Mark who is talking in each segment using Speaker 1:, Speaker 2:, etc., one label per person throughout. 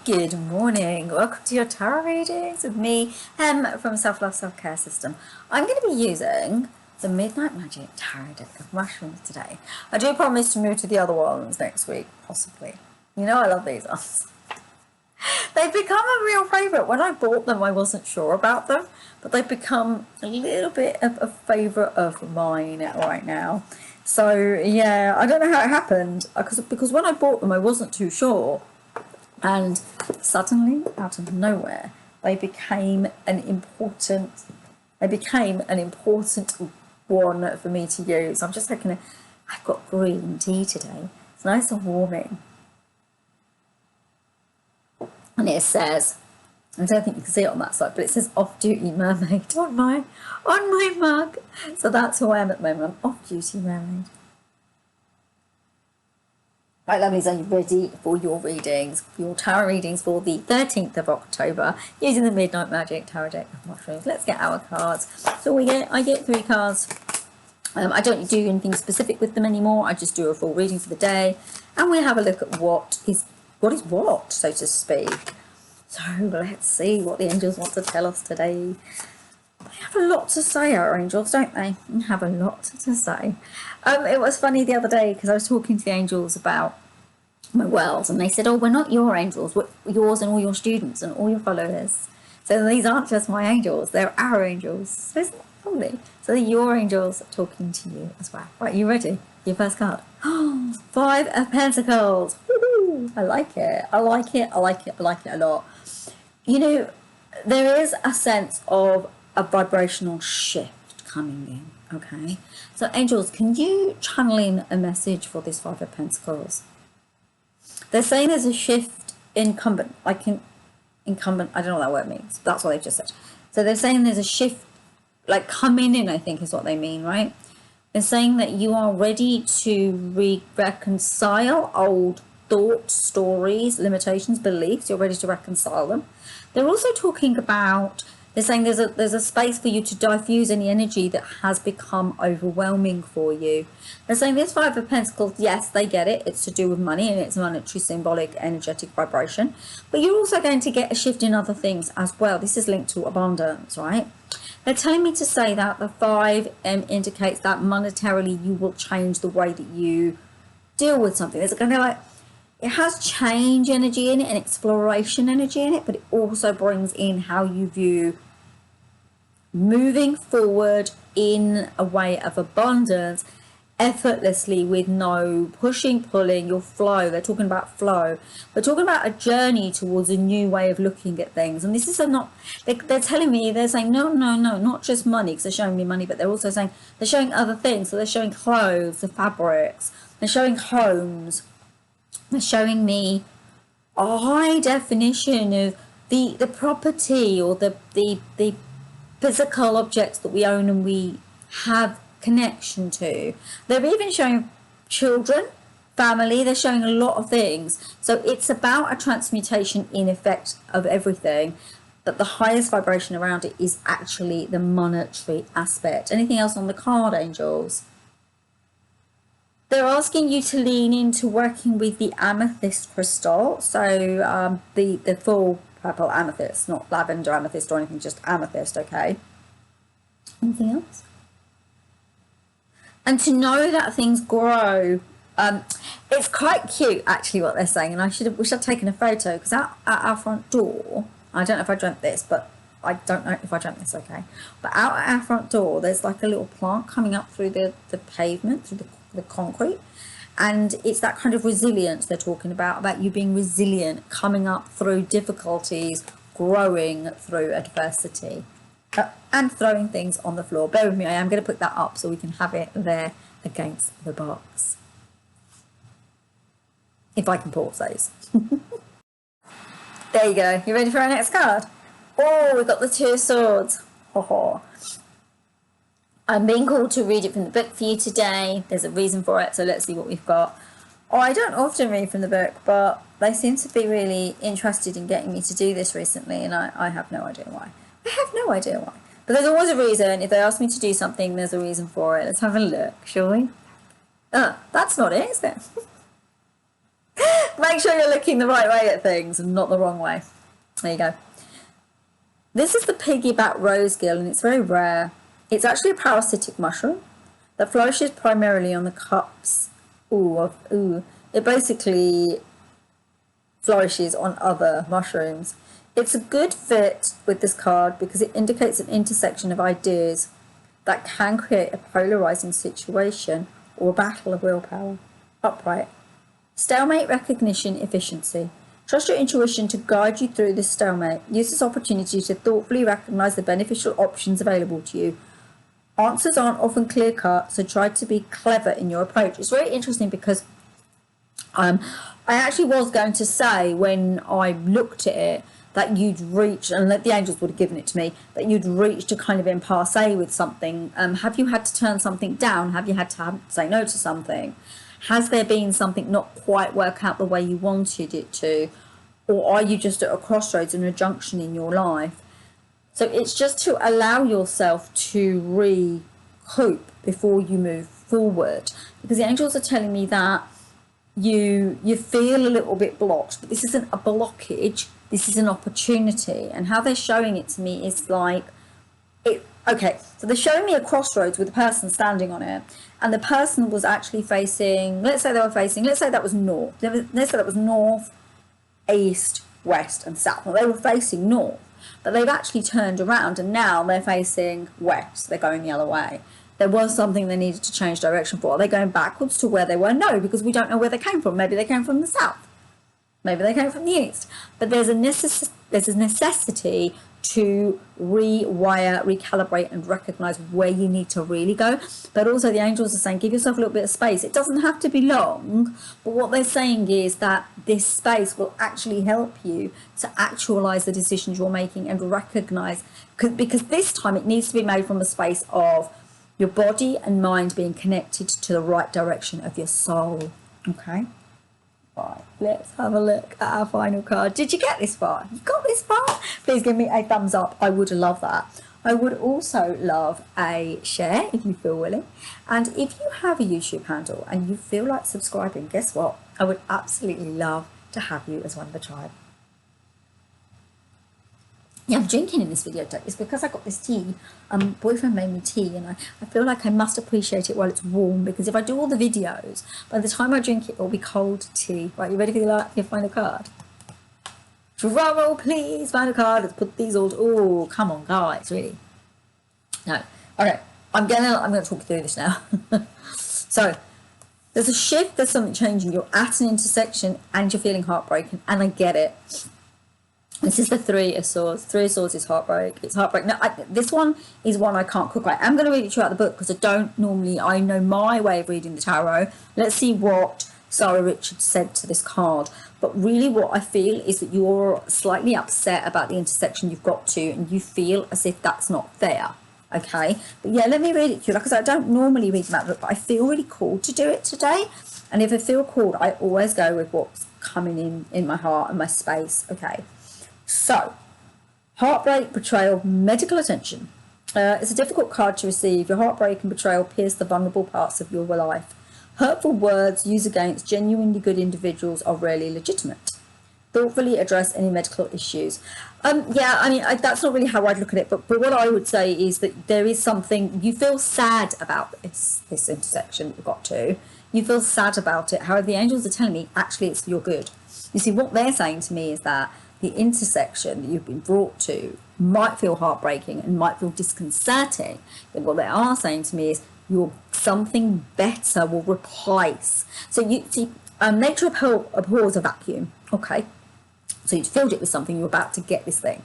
Speaker 1: Good morning. Welcome to your tarot readings with me, from Self Love Self Care System. I'm going to be using the Midnight Magic Tarot deck of mushrooms today. I do promise to move to the other ones next week, possibly. You know I love these ones. They've become a real favourite. When I bought them, I wasn't sure about them, but they've become a little bit of a favourite of mine right now. So yeah, I don't know how it happened because when I bought them, I wasn't too sure. And suddenly, out of nowhere, they became an important one for me to use. I'm just looking at, I've got green tea today. It's nice and warming. And it says, I don't think you can see it on that side, but it says off-duty mermaid on my mug. So that's who I am at the moment. I'm off-duty mermaid. Right, lovelies, are you ready for your readings, your tarot readings for the 13th of October, using the Midnight Magic Tarot deck of mushrooms? Let's get our cards. So I get 3 cards. I don't do anything specific with them anymore. I just do a full reading for the day, and we have a look at what is what, so to speak. So let's see what the angels want to tell us today. They have a lot to say, our angels, don't they? They have a lot to say. It was funny the other day because I was talking to the angels about my world, and they said, "Oh, we're not your angels, we're yours and all your students and all your followers. So these aren't just my angels; they're our angels." So isn't that lovely? So they're your angels talking to you as well. Right, you ready? Your first card. 5 of Pentacles. Woo-hoo. I like it. I like it. I like it. I like it a lot. You know, there is a sense of a vibrational shift coming in, okay? So angels, can you channel in a message for this 5 of Pentacles? They're saying there's a shift incumbent, I don't know what that word means. That's what they've just said. So they're saying there's a shift, like coming in, I think is what they mean, right? They're saying that you are ready to reconcile old thoughts, stories, limitations, beliefs. You're ready to reconcile them. They're also talking about, they're saying there's a space for you to diffuse any energy that has become overwhelming for you. They're saying this 5 of Pentacles, yes, they get it. It's to do with money and it's monetary, symbolic, energetic vibration. But you're also going to get a shift in other things as well. This is linked to abundance, right? They're telling me to say that the 5 indicates that monetarily you will change the way that you deal with something. There's kind of like, it has change energy in it and exploration energy in it, but it also brings in how you view moving forward in a way of abundance, effortlessly, with no pushing, pulling, your flow. They're talking about flow. They're talking about a journey towards a new way of looking at things. And this is they're telling me, they're saying, no, not just money, because they're showing me money, but they're also saying, they're showing other things. So they're showing clothes, the fabrics, they're showing homes. They're showing me a high definition of the property or the physical objects that we own and we have connection to. They're even showing children, family. They're showing a lot of things. So it's about a transmutation in effect of everything. But the highest vibration around it is actually the monetary aspect. Anything else on the card, angels? They're asking you to lean into working with the amethyst crystal. So the full purple amethyst, not lavender amethyst or anything, just amethyst, okay? Anything else? And to know that things grow. It's quite cute, actually, what they're saying. And I wish I'd taken a photo, because at our front door, I don't know if I dreamt this, but I don't know if I dreamt this, okay? But out at our front door, there's like a little plant coming up through the pavement, through the concrete, and it's that kind of resilience they're talking about you being resilient, coming up through difficulties, growing through adversity, and throwing things on the floor. Bear with me, I am going to put that up so we can have it there against the box, if I can pause those. There you go. You ready for our next card? Oh, we've got the 2 of Swords. Oh. I'm being called to read it from the book for you today. There's a reason for it, so let's see what we've got. Oh, I don't often read from the book, but they seem to be really interested in getting me to do this recently, and I have no idea why. I have no idea why. But there's always a reason. If they ask me to do something, there's a reason for it. Let's have a look, shall we? That's not it, is it? Make sure you're looking the right way at things and not the wrong way. There you go. This is the piggyback rosegill, and it's very rare. It's actually a parasitic mushroom that flourishes primarily on the cups. It basically flourishes on other mushrooms. It's a good fit with this card because it indicates an intersection of ideas that can create a polarizing situation or a battle of willpower. Upright. Stalemate, recognition, efficiency. Trust your intuition to guide you through this stalemate. Use this opportunity to thoughtfully recognize the beneficial options available to you. Answers aren't often clear-cut, so try to be clever in your approach. It's very interesting because I actually was going to say, when I looked at it, that you'd reach, and that the angels would have given it to me, that you'd reach to kind of impasse with something. Have you had to turn something down? Have you had to say no to something? Has there been something not quite work out the way you wanted it to? Or are you just at a crossroads and a junction in your life? So it's just to allow yourself to recoup before you move forward. Because the angels are telling me that you feel a little bit blocked, but this isn't a blockage, this is an opportunity. And how they're showing it to me is like, okay, so they're showing me a crossroads with a person standing on it, and the person was actually facing, let's say that was north, let's say that was north, east, west and south. Well, they were facing north, but they've actually turned around and now they're facing west, they're going the other way. There was something they needed to change direction for. Are they going backwards to where they were? No, because we don't know where they came from. Maybe they came from the south, maybe they came from the east, but there's a necessity to rewire, recalibrate and recognize where you need to really go. But also the angels are saying give yourself a little bit of space. It doesn't have to be long, but what they're saying is that this space will actually help you to actualize the decisions you're making and recognize, because this time it needs to be made from a space of your body and mind being connected to the right direction of your soul. Okay, right, let's have a look at our final card. Did you get this far? You got this far? Please give me a thumbs up. I would love that. I would also love a share if you feel willing. And if you have a YouTube handle and you feel like subscribing, guess what? I would absolutely love to have you as one of the tribe. Yeah, I'm drinking in this video today. It's because I got this tea. Boyfriend made me tea, and I feel like I must appreciate it while it's warm, because if I do all the videos, by the time I drink it, it'll be cold tea. Right, you ready for your final card? Drum roll, please. Final card. Let's put these all. Oh, come on, guys, really. No. Okay, I'm gonna talk you through this now. So there's a shift. There's something changing. You're at an intersection, and you're feeling heartbroken, and I get it. This is the Three of Swords. Three of Swords is heartbreak. It's heartbreak. Now, this one is one I can't cook right. I'm going to read it throughout the book because I know my way of reading the tarot. Let's see what Sara Richards said to this card. But really what I feel is that you're slightly upset about the intersection you've got to, and you feel as if that's not fair. Okay? But yeah, let me read it to you. Like I said, I don't normally read them out of the book, but I feel really called to do it today. And if I feel called, I always go with what's coming in my heart and my space. Okay? So, heartbreak, betrayal, medical attention. It's a difficult card to receive. Your heartbreak and betrayal pierce the vulnerable parts of your life. Hurtful words used against genuinely good individuals are rarely legitimate. Thoughtfully address any medical issues. Yeah, I mean, that's not really how I'd look at it, but what I would say is that there is something, you feel sad about this intersection that you've got to. You feel sad about it. However, the angels are telling me, actually, it's for your good. You see, what they're saying to me is that the intersection that you've been brought to might feel heartbreaking and might feel disconcerting, but what they are saying to me is something better will replace. So you see, nature abhors a vacuum. Okay, so you filled it with something, you're about to get this thing.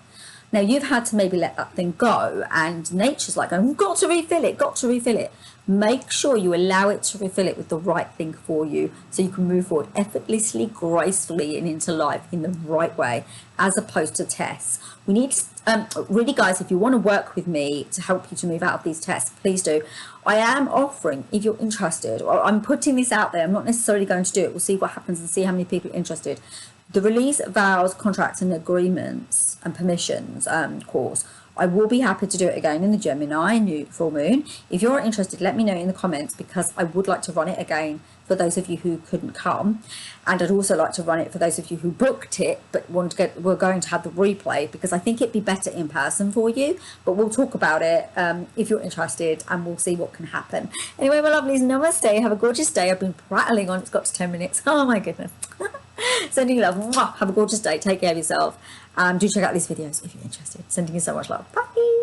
Speaker 1: Now you've had to maybe let that thing go, and nature's like, we've got to refill it. Make sure you allow it to refill it with the right thing for you, so you can move forward effortlessly, gracefully, and into life in the right way, as opposed to tests. We need really, guys, if you want to work with me to help you to move out of these tests, please do. I am offering, if you're interested, or I'm putting this out there, I'm not necessarily going to do it, we'll see what happens and see how many people are interested. The release, vows, contracts and agreements and permissions course. I will be happy to do it again in the Gemini new full moon. If you're interested, let me know in the comments, because I would like to run it again for those of you who couldn't come, and I'd also like to run it for those of you who booked it but we're going to have the replay, because I think it'd be better in person for you. But we'll talk about it if you're interested, and we'll see what can happen. Anyway, my lovelies, namaste. Have a gorgeous day. I've been prattling on. It's got to 10 minutes. Oh my goodness. Sending you love. Mwah. Have a gorgeous day. Take care of yourself. Do check out these videos if you're interested. Sending you so much love. Bye.